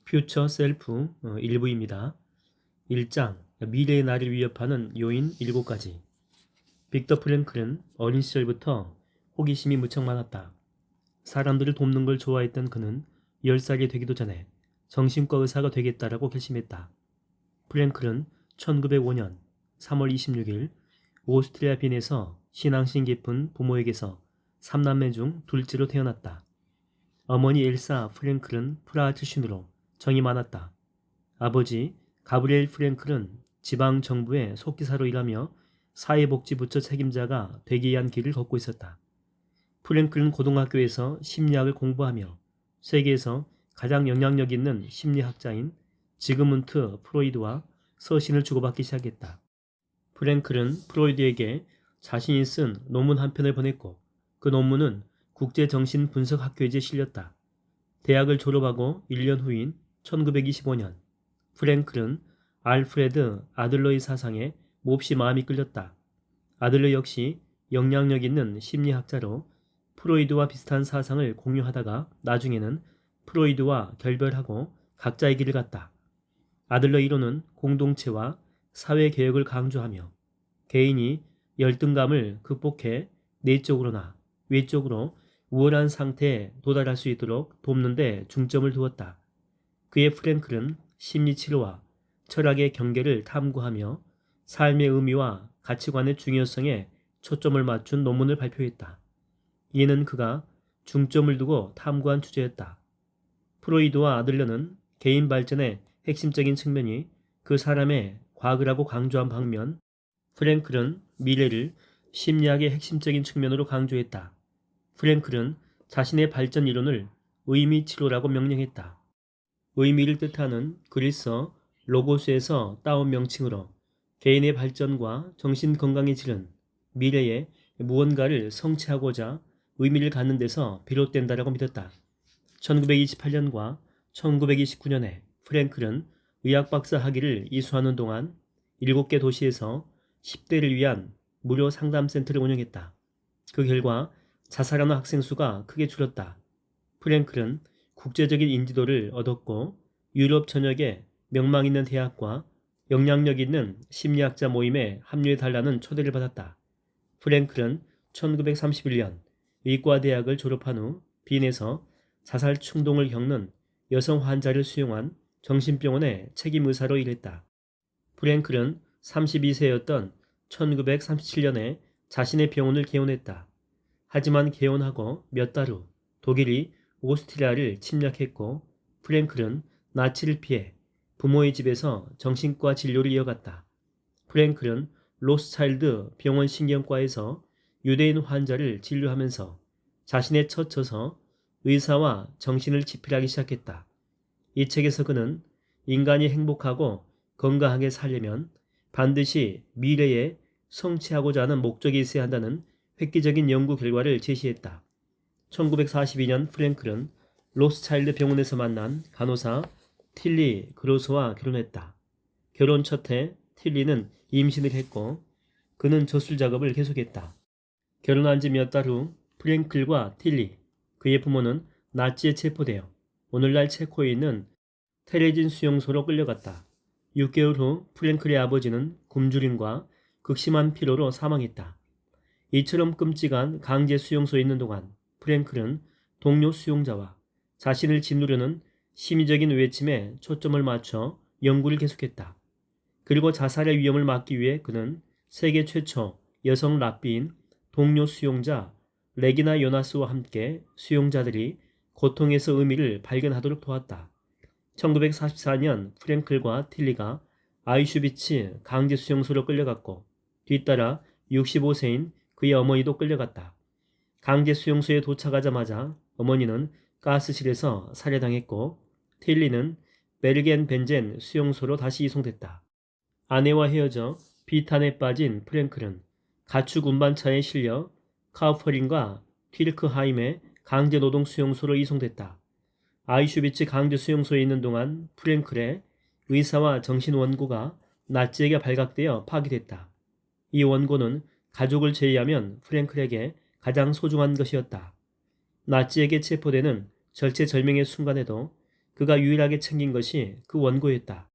퓨처 셀프 일부입니다. 1장 미래의 나를 위협하는 요인 7가지. 빅터 프랭클은 어린 시절부터 호기심이 무척 많았다. 사람들을 돕는 걸 좋아했던 그는 10살이 되기도 전에 정신과 의사가 되겠다라고 결심했다. 프랭클은 1905년 3월 26일 오스트리아 빈에서 신앙심 깊은 부모에게서 3남매 중 둘째로 태어났다. 어머니 엘사 프랭클은 프라하 출신으로 정이 많았다. 아버지 가브리엘 프랭클은 지방정부의 속기사로 일하며 사회복지부처 책임자가 되기 위한 길을 걷고 있었다. 프랭클은 고등학교에서 심리학을 공부하며 세계에서 가장 영향력 있는 심리학자인 지그문트 프로이드와 서신을 주고받기 시작했다. 프랭클은 프로이드에게 자신이 쓴 논문 한 편을 보냈고 그 논문은 국제정신분석학회지에 실렸다. 대학을 졸업하고 1년 후인 1925년 프랭클은 알프레드 아들러의 사상에 몹시 마음이 끌렸다. 아들러 역시 영향력 있는 심리학자로 프로이드와 비슷한 사상을 공유하다가 나중에는 프로이드와 결별하고 각자의 길을 갔다. 아들러 이론은 공동체와 사회개혁을 강조하며 개인이 열등감을 극복해 내적으로나 외적으로 우월한 상태에 도달할 수 있도록 돕는 데 중점을 두었다. 그의 프랭클은 심리치료와 철학의 경계를 탐구하며 삶의 의미와 가치관의 중요성에 초점을 맞춘 논문을 발표했다. 이는 그가 중점을 두고 탐구한 주제였다. 프로이드와 아들러는 개인 발전의 핵심적인 측면이 그 사람의 과거라고 강조한 반면 프랭클은 미래를 심리학의 핵심적인 측면으로 강조했다. 프랭클은 자신의 발전 이론을 의미치료라고 명명했다. 의미를 뜻하는 그리스어 로고스에서 따온 명칭으로 개인의 발전과 정신 건강의 질은 미래에 무언가를 성취하고자 의미를 갖는 데서 비롯된다라고 믿었다. 1928년과 1929년에 프랭클은 의학박사 학위를 이수하는 동안 7개 도시에서 10대를 위한 무료 상담센터를 운영했다. 그 결과 자살하는 학생 수가 크게 줄었다. 프랭클은 국제적인 인지도를 얻었고 유럽 전역의 명망 있는 대학과 영향력 있는 심리학자 모임에 합류해달라는 초대를 받았다. 프랭클은 1931년 의과대학을 졸업한 후 빈에서 자살 충동을 겪는 여성 환자를 수용한 정신병원의 책임의사로 일했다. 프랭클은 32세였던 1937년에 자신의 병원을 개원했다. 하지만 개원하고 몇 달 후 독일이 오스트리아를 침략했고 프랭클은 나치를 피해 부모의 집에서 정신과 진료를 이어갔다. 프랭클은 로스차일드 병원 신경과에서 유대인 환자를 진료하면서 자신의 처쳐서 의사와 정신을 지필하기 시작했다. 이 책에서 그는 인간이 행복하고 건강하게 살려면 반드시 미래에 성취하고자 하는 목적이 있어야 한다는 획기적인 연구 결과를 제시했다. 1942년 프랭클은 로스차일드 병원에서 만난 간호사 틸리 그로스와 결혼했다. 결혼 첫해 틸리는 임신을 했고 그는 저술 작업을 계속했다. 결혼한 지 몇 달 후 프랭클과 틸리, 그의 부모는 나치에 체포되어 오늘날 체코에 있는 테레진 수용소로 끌려갔다. 6개월 후 프랭클의 아버지는 굶주림과 극심한 피로로 사망했다. 이처럼 끔찍한 강제 수용소에 있는 동안 프랭클은 동료 수용자와 자신을 짓누르는 심리적인 외침에 초점을 맞춰 연구를 계속했다. 그리고 자살의 위험을 막기 위해 그는 세계 최초 여성 랍비인 동료 수용자 레기나 요나스와 함께 수용자들이 고통에서 의미를 발견하도록 도왔다. 1944년 프랭클과 틸리가 아이슈비츠 강제 수용소로 끌려갔고 뒤따라 65세인 그의 어머니도 끌려갔다. 강제 수용소에 도착하자마자 어머니는 가스실에서 살해당했고 틸리는 베르겐 벤젠 수용소로 다시 이송됐다. 아내와 헤어져 비탄에 빠진 프랭클은 가축 운반차에 실려 카우퍼린과 튀르크하임의 강제노동 수용소로 이송됐다. 아이슈비츠 강제 수용소에 있는 동안 프랭클의 의사와 정신원고가 나치에게 발각되어 파기됐다. 이 원고는 가족을 제외하면 프랭클에게 가장 소중한 것이었다. 나치에게 체포되는 절체절명의 순간에도 그가 유일하게 챙긴 것이 그 원고였다.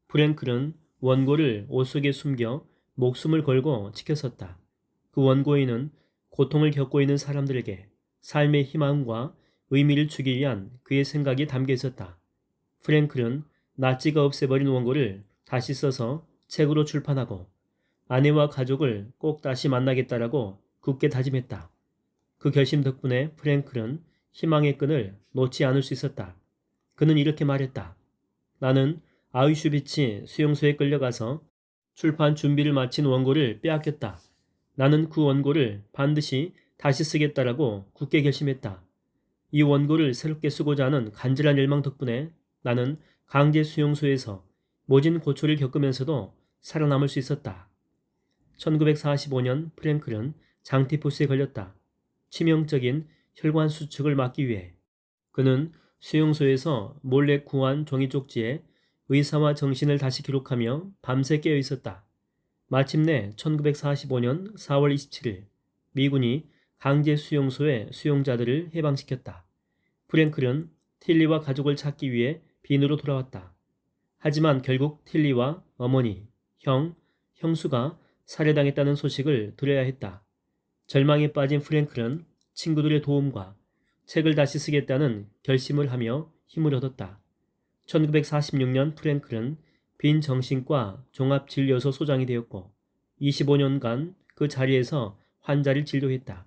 프랭클은 원고를 옷 속에 숨겨 목숨을 걸고 지켰었다. 그 원고에는 고통을 겪고 있는 사람들에게 삶의 희망과 의미를 주기 위한 그의 생각이 담겨 있었다. 프랭클은 나치가 없애버린 원고를 다시 써서 책으로 출판하고 아내와 가족을 꼭 다시 만나겠다라고 굳게 다짐했다. 그 결심 덕분에 프랭클은 희망의 끈을 놓지 않을 수 있었다. 그는 이렇게 말했다. 나는 아우슈비츠 수용소에 끌려가서 출판 준비를 마친 원고를 빼앗겼다. 나는 그 원고를 반드시 다시 쓰겠다라고 굳게 결심했다. 이 원고를 새롭게 쓰고자 하는 간절한 열망 덕분에 나는 강제 수용소에서 모진 고초를 겪으면서도 살아남을 수 있었다. 1945년 프랭클은 장티푸스에 걸렸다. 치명적인 혈관 수축을 막기 위해 그는 수용소에서 몰래 구한 종이 쪽지에 의사와 정신을 다시 기록하며 밤새 깨어 있었다. 마침내 1945년 4월 27일 미군이 강제 수용소의 수용자들을 해방시켰다. 프랭클은 틸리와 가족을 찾기 위해 빈으로 돌아왔다. 하지만 결국 틸리와 어머니, 형, 형수가 살해당했다는 소식을 들어야 했다. 절망에 빠진 프랭클은 친구들의 도움과 책을 다시 쓰겠다는 결심을 하며 힘을 얻었다. 1946년 프랭클은 빈 정신과 종합진료소 소장이 되었고 25년간 그 자리에서 환자를 진료했다.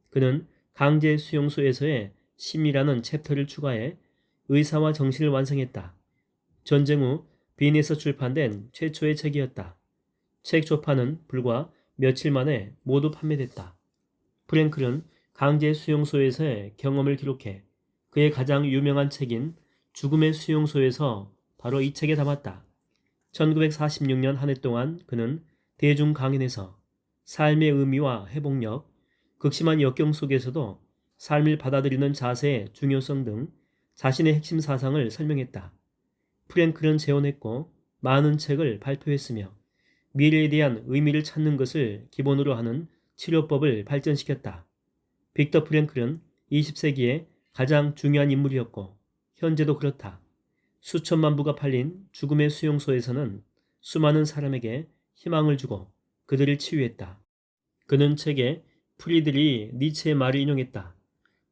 그는 강제 수용소에서의 심이라는 챕터를 추가해 의사와 정신을 완성했다. 전쟁 후 빈에서 출판된 최초의 책이었다. 책 조판은 불과 며칠 만에 모두 판매됐다. 프랭클은 강제 수용소에서의 경험을 기록해 그의 가장 유명한 책인 죽음의 수용소에서 바로 이 책에 담았다. 1946년 한 해 동안 그는 대중 강연에서 삶의 의미와 회복력, 극심한 역경 속에서도 삶을 받아들이는 자세의 중요성 등 자신의 핵심 사상을 설명했다. 프랭클은 재혼했고 많은 책을 발표했으며 미래에 대한 의미를 찾는 것을 기본으로 하는 치료법을 발전시켰다. 빅터 프랭클은 20세기의 가장 중요한 인물이었고 현재도 그렇다. 수천만 부가 팔린 죽음의 수용소에서는 수많은 사람에게 희망을 주고 그들을 치유했다. 그는 책에 프리드리 니체의 말을 인용했다.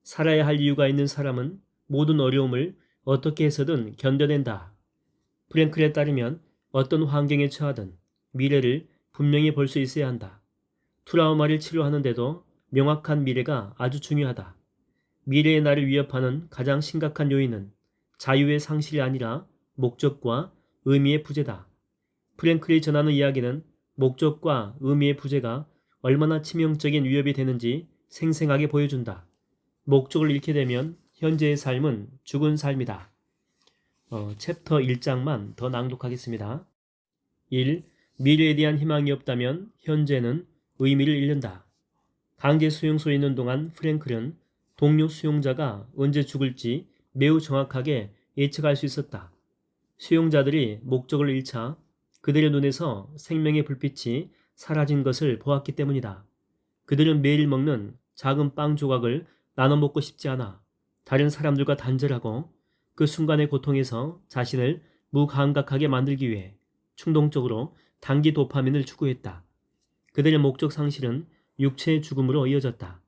살아야 할 이유가 있는 사람은 모든 어려움을 어떻게 해서든 견뎌낸다. 프랭클에 따르면 어떤 환경에 처하든 미래를 분명히 볼 수 있어야 한다. 트라우마를 치료하는데도 명확한 미래가 아주 중요하다. 미래의 나를 위협하는 가장 심각한 요인은 자유의 상실이 아니라 목적과 의미의 부재다. 프랭클이 전하는 이야기는 목적과 의미의 부재가 얼마나 치명적인 위협이 되는지 생생하게 보여준다. 목적을 잃게 되면 현재의 삶은 죽은 삶이다. 챕터 1장만 더 낭독하겠습니다. 1. 미래에 대한 희망이 없다면 현재는 의미를 잃는다. 강제 수용소에 있는 동안 프랭클은 동료 수용자가 언제 죽을지 매우 정확하게 예측할 수 있었다. 수용자들이 목적을 잃자 그들의 눈에서 생명의 불빛이 사라진 것을 보았기 때문이다. 그들은 매일 먹는 작은 빵 조각을 나눠 먹고 싶지 않아 다른 사람들과 단절하고 그 순간의 고통에서 자신을 무감각하게 만들기 위해 충동적으로 단기 도파민을 추구했다. 그들의 목적 상실은 육체의 죽음으로 이어졌다.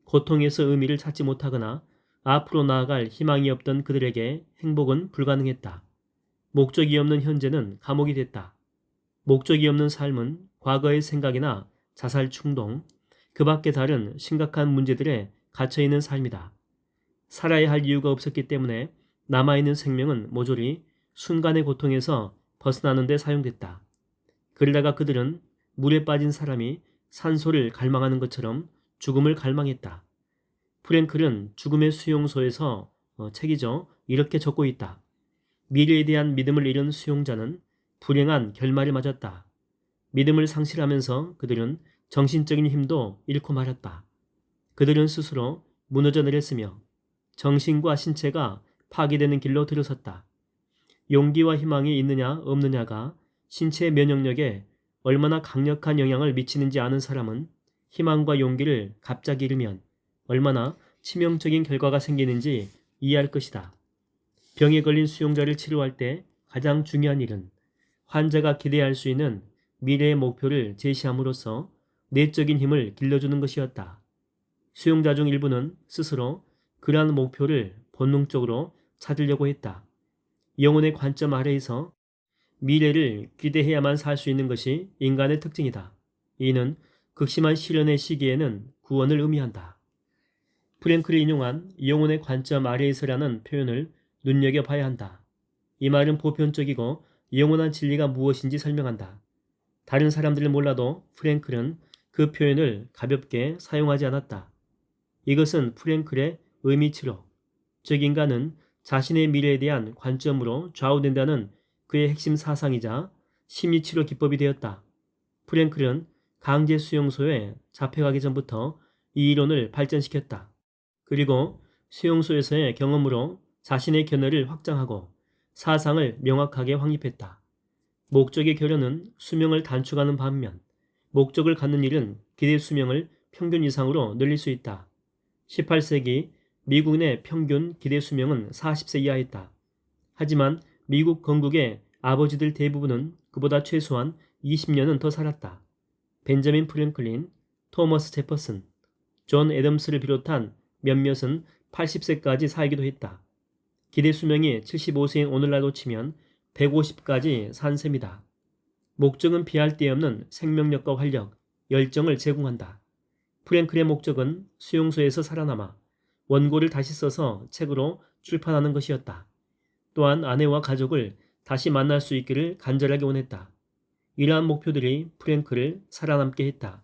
고통에서 의미를 찾지 못하거나 앞으로 나아갈 희망이 없던 그들에게 행복은 불가능했다. 목적이 없는 현재는 감옥이 됐다. 목적이 없는 삶은 과거의 생각이나 자살 충동, 그 밖에 다른 심각한 문제들에 갇혀있는 삶이다. 살아야 할 이유가 없었기 때문에 남아있는 생명은 모조리 순간의 고통에서 벗어나는 데 사용됐다. 그러다가 그들은 물에 빠진 사람이 산소를 갈망하는 것처럼 죽음을 갈망했다. 프랭클은 죽음의 수용소에서 책이죠. 이렇게 적고 있다. 미래에 대한 믿음을 잃은 수용자는 불행한 결말을 맞았다. 믿음을 상실하면서 그들은 정신적인 힘도 잃고 말았다. 그들은 스스로 무너져 내렸으며 정신과 신체가 파괴되는 길로 들어섰다. 용기와 희망이 있느냐 없느냐가 신체의 면역력에 얼마나 강력한 영향을 미치는지 아는 사람은 희망과 용기를 갑자기 잃으면 얼마나 치명적인 결과가 생기는지 이해할 것이다. 병에 걸린 수용자를 치료할 때 가장 중요한 일은 환자가 기대할 수 있는 미래의 목표를 제시함으로써 내적인 힘을 길러주는 것이었다. 수용자 중 일부는 스스로 그러한 목표를 본능적으로 찾으려고 했다. 영혼의 관점 아래에서 미래를 기대해야만 살 수 있는 것이 인간의 특징이다. 이는 극심한 시련의 시기에는 구원을 의미한다. 프랭클이 인용한 영혼의 관점 아래에서라는 표현을 눈여겨봐야 한다. 이 말은 보편적이고 영원한 진리가 무엇인지 설명한다. 다른 사람들을 몰라도 프랭클은 그 표현을 가볍게 사용하지 않았다. 이것은 프랭클의 의미치로, 즉 인간은 자신의 미래에 대한 관점으로 좌우된다는 그의 핵심 사상이자 심리치료 기법이 되었다. 프랭클은 강제 수용소에 잡혀가기 전부터 이 이론을 발전시켰다. 그리고 수용소에서의 경험으로 자신의 견해를 확장하고 사상을 명확하게 확립했다. 목적의 결연은 수명을 단축하는 반면 목적을 갖는 일은 기대 수명을 평균 이상으로 늘릴 수 있다. 18세기 미국 내 평균 기대 수명은 40세 이하였다. 하지만 미국 건국의 아버지들 대부분은 그보다 최소한 20년은 더 살았다. 벤자민 프랭클린, 토머스 제퍼슨, 존 애덤스를 비롯한 몇몇은 80세까지 살기도 했다. 기대 수명이 75세인 오늘날로 치면 150까지 산 셈이다. 목적은 비할 데 없는 생명력과 활력, 열정을 제공한다. 프랭클의 목적은 수용소에서 살아남아 원고를 다시 써서 책으로 출판하는 것이었다. 또한 아내와 가족을 다시 만날 수 있기를 간절하게 원했다. 이러한 목표들이 프랭클을 살아남게 했다.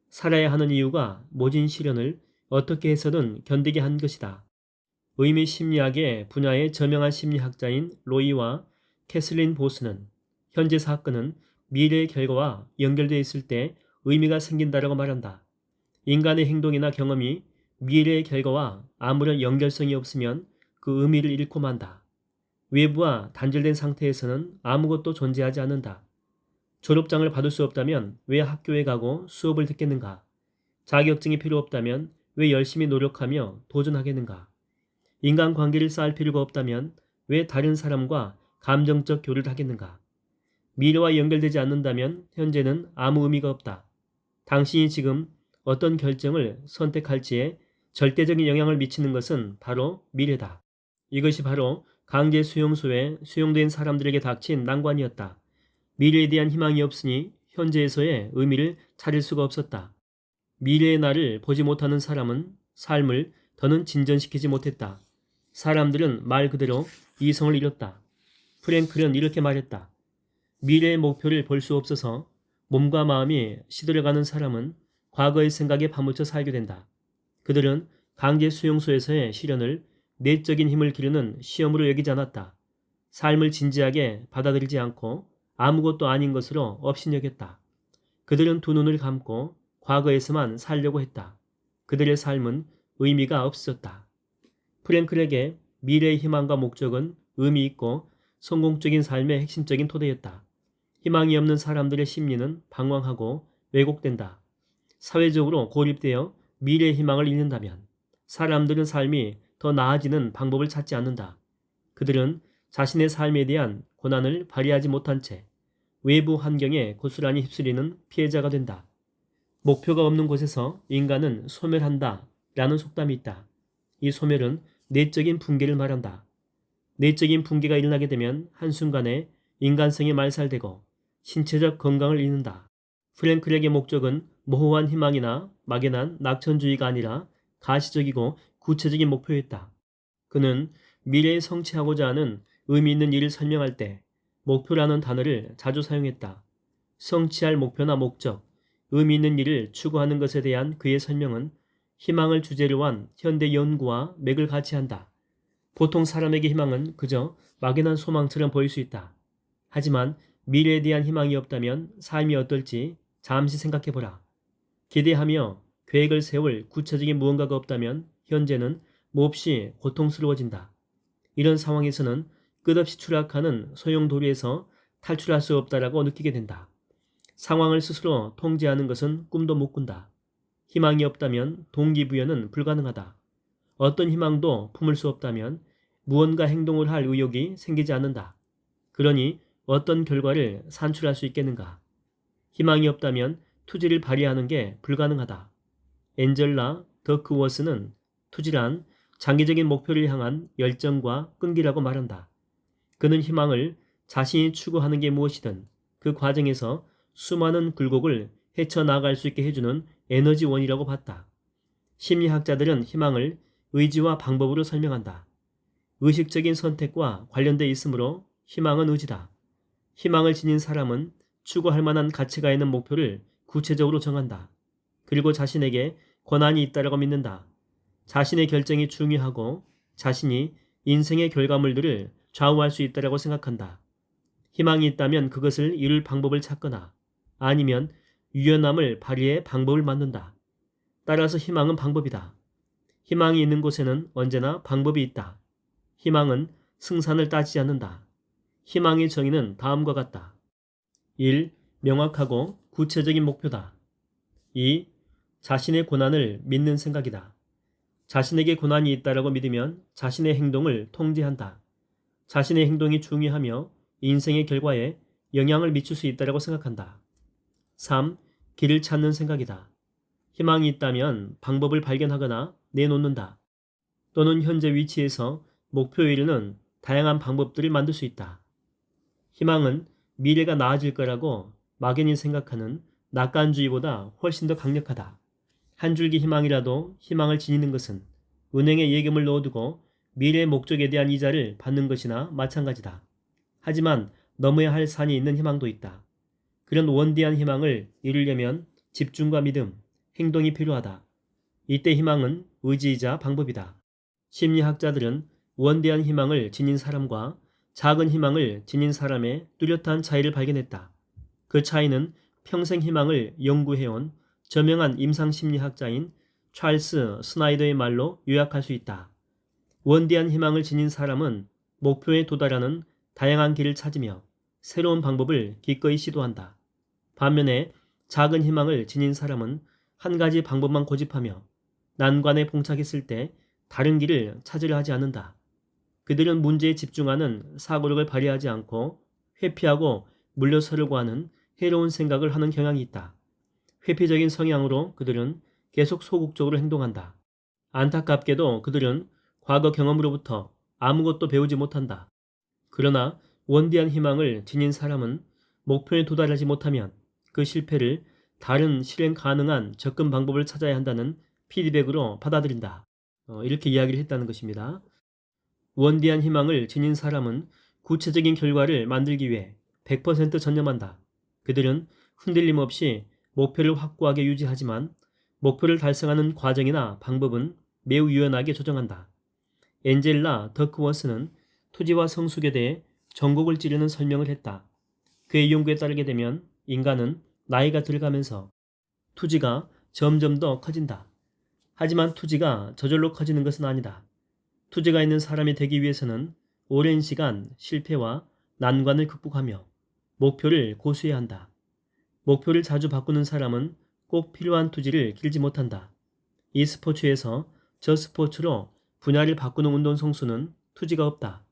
살아야 하는 이유가 모진 시련을 어떻게 해서든 견디게 한 것이다. 의미 심리학의 분야의 저명한 심리학자인 로이와 캐슬린 보스는 현재 사건은 미래의 결과와 연결되어 있을 때 의미가 생긴다라고 말한다. 인간의 행동이나 경험이 미래의 결과와 아무런 연결성이 없으면 그 의미를 잃고 만다. 외부와 단절된 상태에서는 아무것도 존재하지 않는다. 졸업장을 받을 수 없다면 왜 학교에 가고 수업을 듣겠는가? 자격증이 필요 없다면 왜 열심히 노력하며 도전하겠는가? 인간관계를 쌓을 필요가 없다면 왜 다른 사람과 감정적 교류를 하겠는가? 미래와 연결되지 않는다면 현재는 아무 의미가 없다. 당신이 지금 어떤 결정을 선택할지에 절대적인 영향을 미치는 것은 바로 미래다. 이것이 바로 강제 수용소에 수용된 사람들에게 닥친 난관이었다. 미래에 대한 희망이 없으니 현재에서의 의미를 찾을 수가 없었다. 미래의 나를 보지 못하는 사람은 삶을 더는 진전시키지 못했다. 사람들은 말 그대로 이성을 잃었다. 프랭클은 이렇게 말했다. 미래의 목표를 볼 수 없어서 몸과 마음이 시들어가는 사람은 과거의 생각에 파묻혀 살게 된다. 그들은 강제 수용소에서의 시련을 내적인 힘을 기르는 시험으로 여기지 않았다. 삶을 진지하게 받아들이지 않고 아무것도 아닌 것으로 업신여겼다. 그들은 두 눈을 감고 과거에서만 살려고 했다. 그들의 삶은 의미가 없었다. 프랭클에게 미래의 희망과 목적은 의미 있고 성공적인 삶의 핵심적인 토대였다. 희망이 없는 사람들의 심리는 방황하고 왜곡된다. 사회적으로 고립되어 미래의 희망을 잃는다면 사람들은 삶이 더 나아지는 방법을 찾지 않는다. 그들은 자신의 삶에 대한 고난을 발휘하지 못한 채 외부 환경에 고스란히 휩쓸리는 피해자가 된다. 목표가 없는 곳에서 인간은 소멸한다 라는 속담이 있다. 이 소멸은 내적인 붕괴를 말한다. 내적인 붕괴가 일어나게 되면 한순간에 인간성이 말살되고 신체적 건강을 잃는다. 프랭클에게 목적은 모호한 희망이나 막연한 낙천주의가 아니라 가시적이고 구체적인 목표였다. 그는 미래에 성취하고자 하는 의미 있는 일을 설명할 때 목표라는 단어를 자주 사용했다. 성취할 목표나 목적, 의미 있는 일을 추구하는 것에 대한 그의 설명은 희망을 주제로 한 현대 연구와 맥을 같이 한다. 보통 사람에게 희망은 그저 막연한 소망처럼 보일 수 있다. 하지만 미래에 대한 희망이 없다면 삶이 어떨지 잠시 생각해보라. 기대하며 계획을 세울 구체적인 무언가가 없다면 현재는 몹시 고통스러워진다. 이런 상황에서는 끝없이 추락하는 소용돌이에서 탈출할 수 없다라고 느끼게 된다. 상황을 스스로 통제하는 것은 꿈도 못 꾼다. 희망이 없다면 동기부여는 불가능하다. 어떤 희망도 품을 수 없다면 무언가 행동을 할 의욕이 생기지 않는다. 그러니 어떤 결과를 산출할 수 있겠는가? 희망이 없다면 투지를 발휘하는 게 불가능하다. 엔젤라 더크워스는 투지란 장기적인 목표를 향한 열정과 끈기라고 말한다. 그는 희망을 자신이 추구하는 게 무엇이든 그 과정에서 수많은 굴곡을 헤쳐나갈 수 있게 해주는 에너지원이라고 봤다. 심리학자들은 희망을 의지와 방법으로 설명한다. 의식적인 선택과 관련돼 있으므로 희망은 의지다. 희망을 지닌 사람은 추구할 만한 가치가 있는 목표를 구체적으로 정한다. 그리고 자신에게 권한이 있다라고 믿는다. 자신의 결정이 중요하고 자신이 인생의 결과물들을 좌우할 수 있다라고 생각한다. 희망이 있다면 그것을 이룰 방법을 찾거나 아니면 유연함을 발휘해 방법을 만든다. 따라서 희망은 방법이다. 희망이 있는 곳에는 언제나 방법이 있다. 희망은 승산을 따지지 않는다. 희망의 정의는 다음과 같다. 1. 명확하고 구체적인 목표다. 2. 자신의 고난을 믿는 생각이다. 자신에게 고난이 있다라고 믿으면 자신의 행동을 통제한다. 자신의 행동이 중요하며 인생의 결과에 영향을 미칠 수 있다라고 생각한다. 3. 길을 찾는 생각이다. 희망이 있다면 방법을 발견하거나 내놓는다. 또는 현재 위치에서 목표에 이르는 다양한 방법들을 만들 수 있다. 희망은 미래가 나아질 거라고 막연히 생각하는 낙관주의보다 훨씬 더 강력하다. 한 줄기 희망이라도 희망을 지니는 것은 은행에 예금을 넣어두고 미래의 목적에 대한 이자를 받는 것이나 마찬가지다. 하지만 넘어야 할 산이 있는 희망도 있다. 그런 원대한 희망을 이루려면 집중과 믿음, 행동이 필요하다. 이때 희망은 의지이자 방법이다. 심리학자들은 원대한 희망을 지닌 사람과 작은 희망을 지닌 사람의 뚜렷한 차이를 발견했다. 그 차이는 평생 희망을 연구해온 저명한 임상심리학자인 찰스 스나이더의 말로 요약할 수 있다. 원대한 희망을 지닌 사람은 목표에 도달하는 다양한 길을 찾으며 새로운 방법을 기꺼이 시도한다. 반면에 작은 희망을 지닌 사람은 한 가지 방법만 고집하며 난관에 봉착했을 때 다른 길을 찾으려 하지 않는다. 그들은 문제에 집중하는 사고력을 발휘하지 않고 회피하고 물러서려고 하는 해로운 생각을 하는 경향이 있다. 회피적인 성향으로 그들은 계속 소극적으로 행동한다. 안타깝게도 그들은 과거 경험으로부터 아무것도 배우지 못한다. 그러나 원대한 희망을 지닌 사람은 목표에 도달하지 못하면 그 실패를 다른 실행 가능한 접근 방법을 찾아야 한다는 피드백으로 받아들인다. 이렇게 이야기를 했다는 것입니다. 원대한 희망을 지닌 사람은 구체적인 결과를 만들기 위해 100% 전념한다. 그들은 흔들림 없이 목표를 확고하게 유지하지만 목표를 달성하는 과정이나 방법은 매우 유연하게 조정한다. 엔젤라 더크워스는 투지와 성숙에 대해 전곡을 찌르는 설명을 했다. 그의 연구에 따르게 되면 인간은 나이가 들어가면서 투지가 점점 더 커진다. 하지만 투지가 저절로 커지는 것은 아니다. 투지가 있는 사람이 되기 위해서는 오랜 시간 실패와 난관을 극복하며 목표를 고수해야 한다. 목표를 자주 바꾸는 사람은 꼭 필요한 투지를 길지 못한다. 이 스포츠에서 저 스포츠로 분야를 바꾸는 운동선수는 투지가 없다.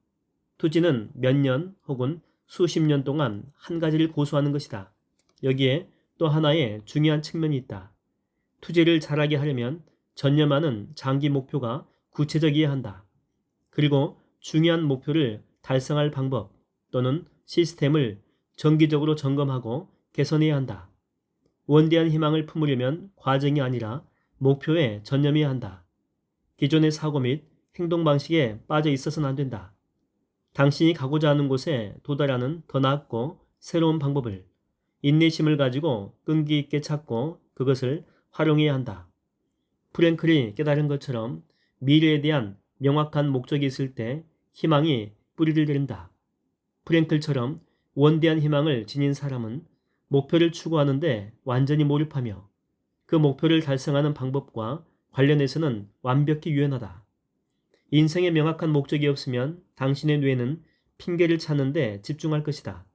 투지는 몇 년 혹은 수십 년 동안 한 가지를 고수하는 것이다. 여기에 또 하나의 중요한 측면이 있다. 투지를 잘하게 하려면 전념하는 장기 목표가 구체적이어야 한다. 그리고 중요한 목표를 달성할 방법 또는 시스템을 정기적으로 점검하고 개선해야 한다. 원대한 희망을 품으려면 과정이 아니라 목표에 전념해야 한다. 기존의 사고 및 행동 방식에 빠져 있어서는 안 된다. 당신이 가고자 하는 곳에 도달하는 더 낫고 새로운 방법을 인내심을 가지고 끈기 있게 찾고 그것을 활용해야 한다. 프랭클이 깨달은 것처럼 미래에 대한 명확한 목적이 있을 때 희망이 뿌리를 내린다. 프랭클처럼 원대한 희망을 지닌 사람은 목표를 추구하는데 완전히 몰입하며 그 목표를 달성하는 방법과 관련해서는 완벽히 유연하다. 인생에 명확한 목적이 없으면 당신의 뇌는 핑계를 찾는데 집중할 것이다.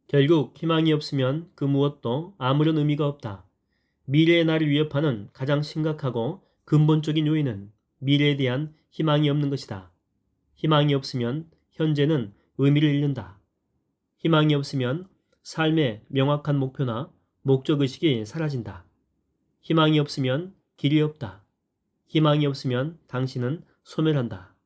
결국 희망이 없으면 그 무엇도 아무런 의미가 없다. 미래의 나를 위협하는 가장 심각하고 근본적인 요인은 미래에 대한 희망이 없는 것이다. 희망이 없으면 현재는 의미를 잃는다. 희망이 없으면 삶의 명확한 목표나 목적의식이 사라진다. 희망이 없으면 길이 없다. 희망이 없으면 당신은 소멸한다.